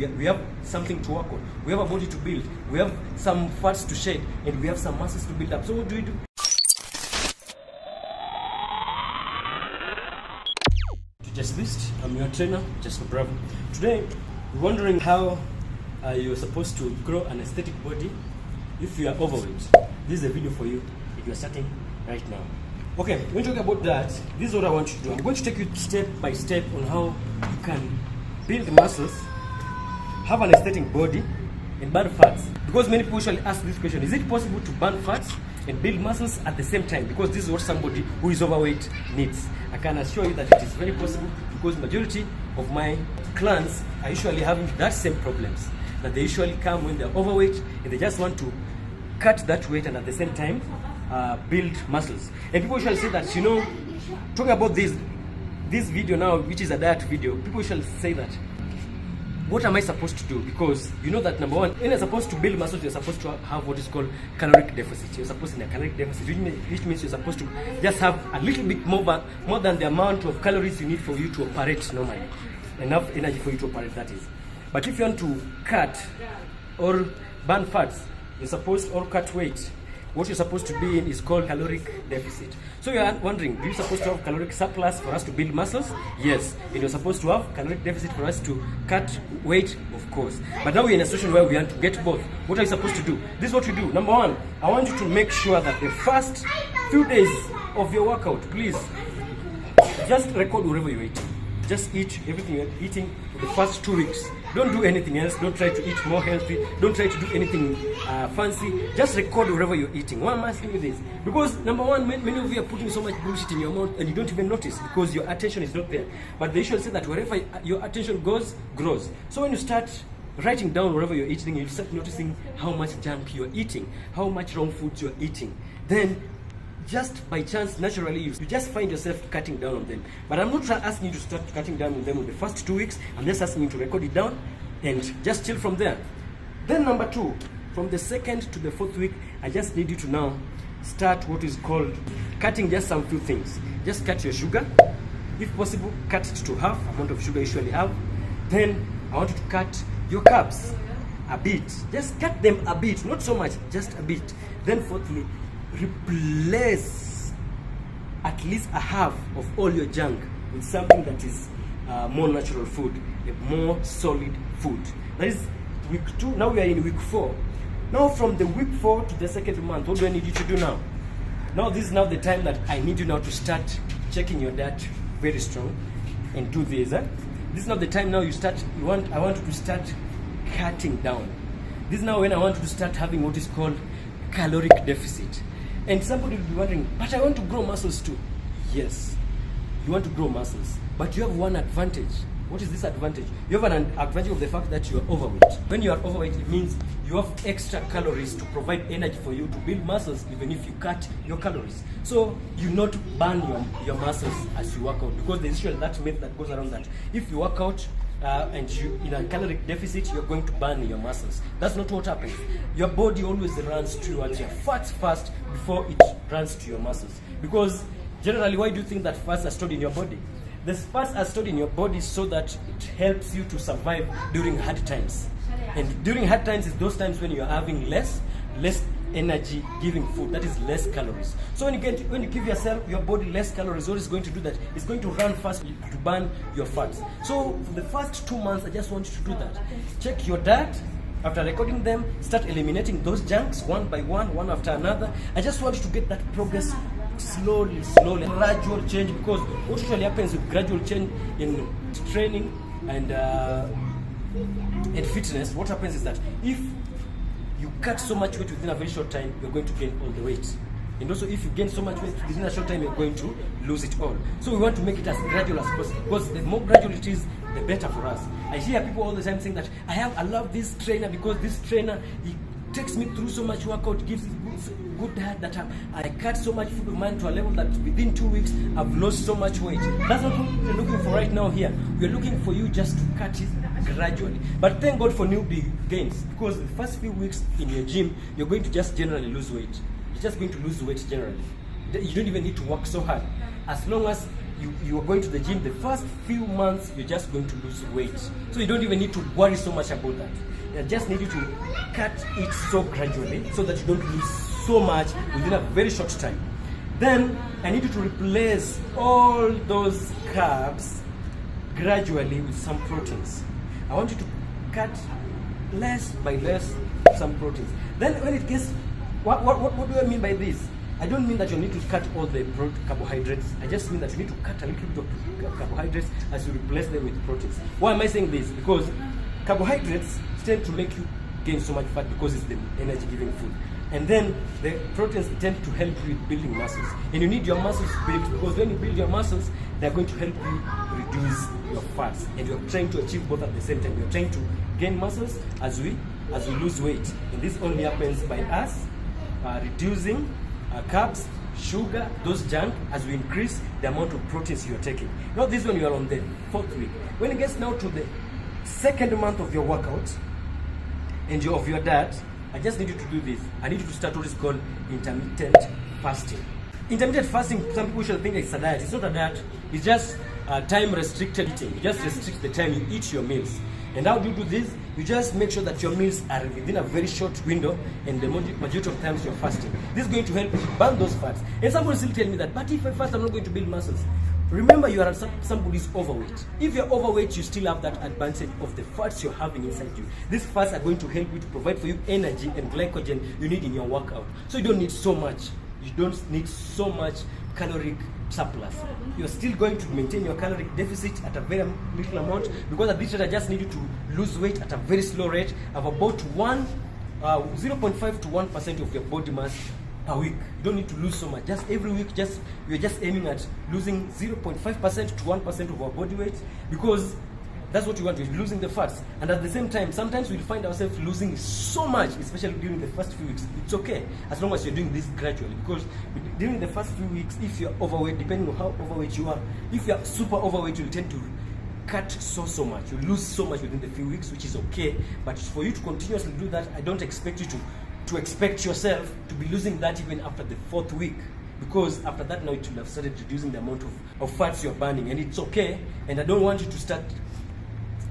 We have something to work on. We have a body to build. We have some fats to shed, and we have some muscles to build up. So what do we do? To Just Beast, I'm your trainer, Just Bravo. Today, we're wondering how you're supposed to grow an aesthetic body if you are overweight. This is a video for you if you're starting right now. Okay, when we talk about that, this is what I want you to do. I'm going to take you step by step on how you can build muscles, have an aesthetic body, and burn fats. Because many people usually ask this question: is it possible to burn fats and build muscles at the same time? Because this is what somebody who is overweight needs. I can assure you that it is very possible, because majority of my clients are usually having that same problems. That they usually come when they're overweight and they just want to cut that weight and at the same time build muscles. And people usually say that, you know, talking about this video now, which is a diet video, people usually say that, what am I supposed to do? Because you know that number one, when you're supposed to build muscles, you're supposed to have what is called caloric deficit. You're supposed to have a caloric deficit, which means you're supposed to just have a little bit more than the amount of calories you need for you to operate normally. Enough energy for you to operate, that is. But if you want to cut or burn fats, you're supposed, or cut weight, what you're supposed to be in is called caloric deficit. So you're wondering, are you supposed to have caloric surplus for us to build muscles? Yes. And you're supposed to have caloric deficit for us to cut weight? Of course. But now we're in a situation where we want to get both. What are you supposed to do? This is what you do. Number one, I want you to make sure that the first few days of your workout, please, just record wherever you're eating. Just eat everything you're eating for the first 2 weeks. Don't do anything else. Don't try to eat more healthy. Don't try to do anything fancy. Just record wherever you're eating. Why am I asking you this? Because number one, many of you are putting so much bullshit in your mouth and you don't even notice because your attention is not there. But they usually say that wherever your attention goes, grows. So when you start writing down wherever you're eating, you start noticing how much junk you're eating, how much wrong foods you're eating. Then just by chance, naturally, you just find yourself cutting down on them. But I'm not asking you to start cutting down on them in the first 2 weeks. I'm just asking you to record it down and just chill from there. Then number two, from the 2nd to the 4th week, I just need you to now start what is called cutting just some few things. Just cut your sugar. If possible, cut it to half amount of sugar you usually have. Then I want you to cut your carbs a bit. Just cut them a bit, not so much, just a bit. Then fourthly, replace at least a half of all your junk with something that is more natural food, a more solid food. That is week 2. Now we are in week 4. Now from the week 4 to the 2nd month, what do I need you to do now? Now this is now the time that I need you now to start checking your diet very strong and do this. This is now the time now you start. I want you to start cutting down. This is now when I want you to start having what is called caloric deficit. And somebody will be wondering, but I want to grow muscles too. Yes, you want to grow muscles, but you have one advantage. What is this advantage? You have an advantage of the fact that you are overweight. When you are overweight, it means you have extra calories to provide energy for you to build muscles, even if you cut your calories. So you not burn your muscles as you work out, because there's usually that myth that goes around that if you work out and you in a caloric deficit, you're going to burn your muscles. That's not what happens. Your body always runs towards your fats first before it runs to your muscles. Because generally, why do you think that fats are stored in your body? The fats are stored in your body so that it helps you to survive during hard times. And during hard times is those times when you're having less energy giving food, that is less calories. So when you give your body less calories, what is going to do that? It's going to run fast to burn your fats. So for the first 2 months, I just want you to do that. Check your diet. After recording them, start eliminating those junks one by one after another. I just want you to get that progress slowly, gradual change, because what usually happens with gradual change in training and fitness, what happens is that if you cut so much weight within a very short time, you're going to gain all the weight. And also, if you gain so much weight within a short time, you're going to lose it all. So we want to make it as gradual as possible, because the more gradual it is, the better for us. I hear people all the time saying that I love this trainer because this trainer, he takes me through so much workout, gives me good diet that I cut so much food of mine to a level that within 2 weeks I've lost so much weight. That's not what we're looking for right now here. We're looking for you just to cut it gradually. But thank God for newbie gains, because the first few weeks in your gym, you're going to just generally lose weight. You're just going to lose weight generally. You don't even need to work so hard. As long as you are going to the gym, the first few months you're just going to lose weight. So you don't even need to worry so much about that. You just need you to cut it so gradually so that you don't lose so much within a very short time. Then I need you to replace all those carbs gradually with some proteins. I want you to cut less by less some proteins. Then when it gets, what do I mean by this? I don't mean that you need to cut all the carbohydrates. I just mean that you need to cut a little bit of carbohydrates as you replace them with proteins. Why am I saying this? Because carbohydrates tend to make you gain so much fat because it's the energy-giving food. And then the proteins tend to help you with building muscles. And you need your muscles built because when you build your muscles, they're going to help you reduce your fats. And you're trying to achieve both at the same time. You're trying to gain muscles as we lose weight. And this only happens by us reducing carbs, sugar, those junk, as we increase the amount of proteins you're taking. Now this one you are on the 4th week. When it gets now to the 2nd month of your workout and of your diet, I just need you to do this. I need you to start what is called intermittent fasting. Intermittent fasting, some people should think it's a diet. It's not a diet. It's just time restricted eating. You just restrict the time you eat your meals. And how do you do this? You just make sure that your meals are within a very short window, and the majority of times you're fasting. This is going to help you burn those fats. And someone still tell me that, but if I fast, I'm not going to build muscles. Remember, you are somebody's overweight. If you're overweight, you still have that advantage of the fats you're having inside you. These fats are going to help you to provide for you energy and glycogen you need in your workout. So you don't need so much. You don't need so much caloric surplus. You're still going to maintain your calorie deficit at a very little amount, because at this rate I just need you to lose weight at a very slow rate of about 0.5 to 1% of your body mass per week. You don't need to lose so much. Just every week, we're just aiming at losing 0.5% to 1% of our body weight, because that's what we want. We're losing the fats. And at the same time, sometimes we'll find ourselves losing so much, especially during the first few weeks. It's okay, as long as you're doing this gradually, because during the first few weeks, if you're overweight, depending on how overweight you are, if you're super overweight, you'll tend to cut so much. You lose so much within the few weeks, which is okay. But for you to continuously do that, I don't expect you to expect yourself to be losing that even after the 4th week, because after that now it will have started reducing the amount of fats you're burning, and it's okay. And I don't want you to start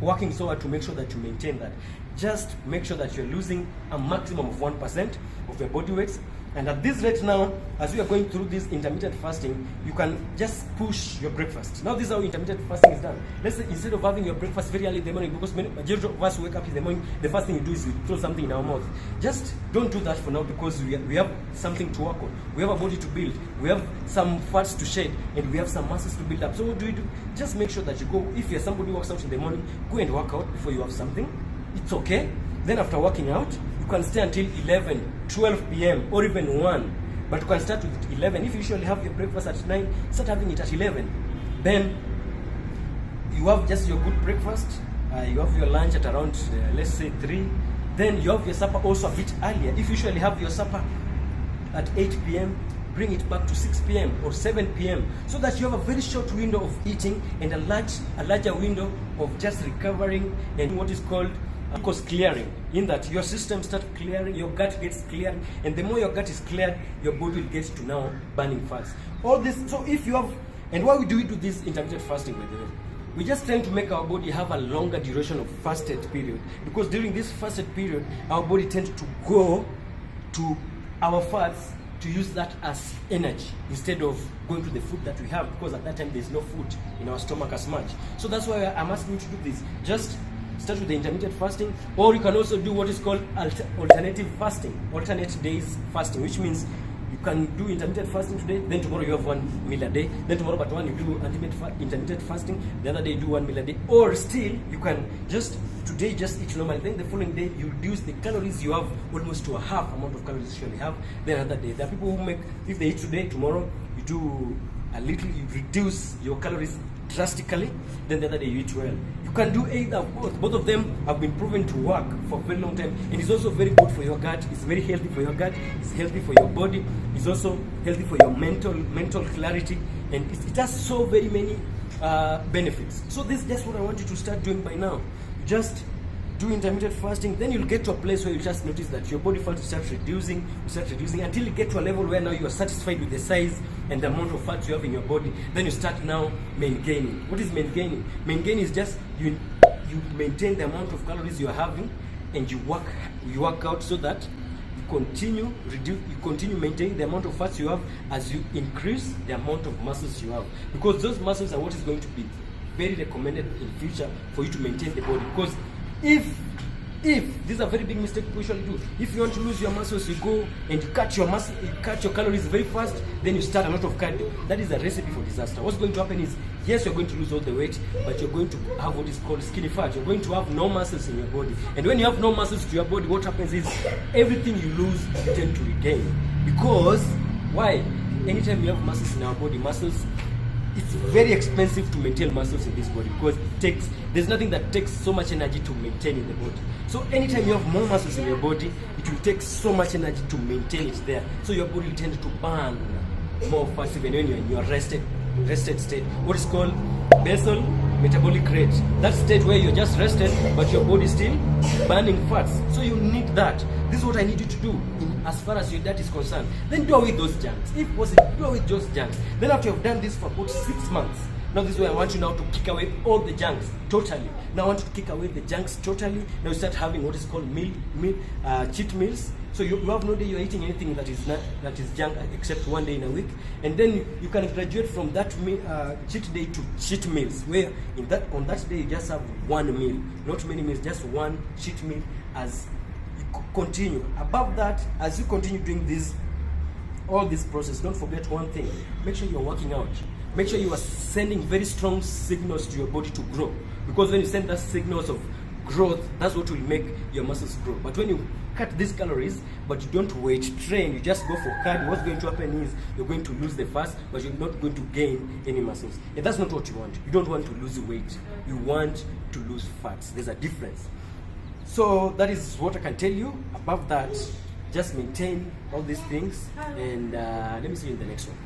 working so hard to make sure that you maintain that. Just make sure that you're losing a maximum of 1% of your body weight. And at this rate now, as we are going through this intermittent fasting, you can just push your breakfast. Now this is how intermittent fasting is done. Let's say instead of having your breakfast very early in the morning, because majority of us wake up in the morning, the first thing you do is you throw something in our mouth. Just don't do that for now, because we have something to work on. We have a body to build. We have some fats to shed, and we have some muscles to build up. So what do? Just make sure that you go, if you're somebody who works out in the morning, go and work out before you have something. It's okay. Then after working out, you can stay until 11, 12 p.m. or even 1. But you can start with 11. If you usually have your breakfast at 9, start having it at 11. Then you have just your good breakfast. You have your lunch at around, let's say 3. Then you have your supper also a bit earlier. If you usually have your supper at 8 p.m., bring it back to 6 p.m. or 7 p.m. so that you have a very short window of eating and a larger window of just recovering and what is called glucose clearing, in that your system starts clearing, your gut gets cleared, and the more your gut is cleared, your body will get to now burning fats. All this, so if you have, and why do we do this intermittent fasting, by the way? We're just trying to make our body have a longer duration of fasted period, because during this fasted period, our body tends to go to our fats to use that as energy instead of going to the food that we have, because at that time there's no food in our stomach as much. So that's why I'm asking you to do this. Just start with the intermittent fasting, or you can also do what is called alternative fasting, alternate days fasting, which means you can do intermittent fasting today, then tomorrow you have 1 meal a day, then tomorrow but one you do intermittent fasting, the other day you do 1 meal a day, or still you can just today just eat normally, then the following day you reduce the calories you have almost to a half amount of calories you usually have, then another day. There are people who make, if they eat today, tomorrow you do a little, you reduce your calories drastically, then the other day you eat well. You can do either of both. Both of them have been proven to work for a very long time. It is also very good for your gut. It's very healthy for your gut. It's healthy for your body. It's also healthy for your mental clarity, and it has so very many benefits. So this is just what I want you to start doing by now. Just do intermittent fasting, then you'll get to a place where you just notice that your body fat starts reducing until you get to a level where now you are satisfied with the size and the amount of fat you have in your body. Then you start now maintaining. What is maintaining? Maintain is just you maintain the amount of calories you are having, and you work out so that you continue maintaining the amount of fats you have as you increase the amount of muscles you have, because those muscles are what is going to be very recommended in future for you to maintain the body. Because if this is a very big mistake we usually do. If you want to lose your muscles, you go and you cut your calories very fast, then you start a lot of cardio. That is a recipe for disaster. What's going to happen is, yes, you're going to lose all the weight, but you're going to have what is called skinny fat. You're going to have no muscles in your body. And when you have no muscles to your body, what happens is everything you lose, you tend to regain. Because why? Anytime you have muscles in our body, it's very expensive to maintain muscles in this body, because there's nothing that takes so much energy to maintain in the body. So anytime you have more muscles in your body, it will take so much energy to maintain it there. So your body will tend to burn more fast even when you're in your rested state. What is called basal metabolic rate. That state where you're just rested, but your body is still burning fats. So you need that. This is what I need you to do as far as your diet is concerned. Then do away with those junks. If possible, do away with those junks. Then after you've done this for about 6 months, now this is where I want you now to kick away all the junks totally. Now I want you to kick away the junks totally. Now you start having what is called cheat meals. So you have no day you're eating anything that is junk except one day in a week, and then you can graduate from that cheat day to cheat meals, where on that day you just have one meal, not many meals, just one cheat meal as you continue. Above that, as you continue doing all this process, don't forget one thing: make sure you're working out. Make sure you are sending very strong signals to your body to grow, because when you send that signals of growth, that's what will make your muscles grow. But when you cut these calories but you don't weight train, you just go for cardio, what's going to happen is you're going to lose the fat, but you're not going to gain any muscles. And that's not what you want. You don't want to lose weight, you want to lose fats. There's a difference. So that is what I can tell you. Above that, just maintain all these things, and let me see you in the next one.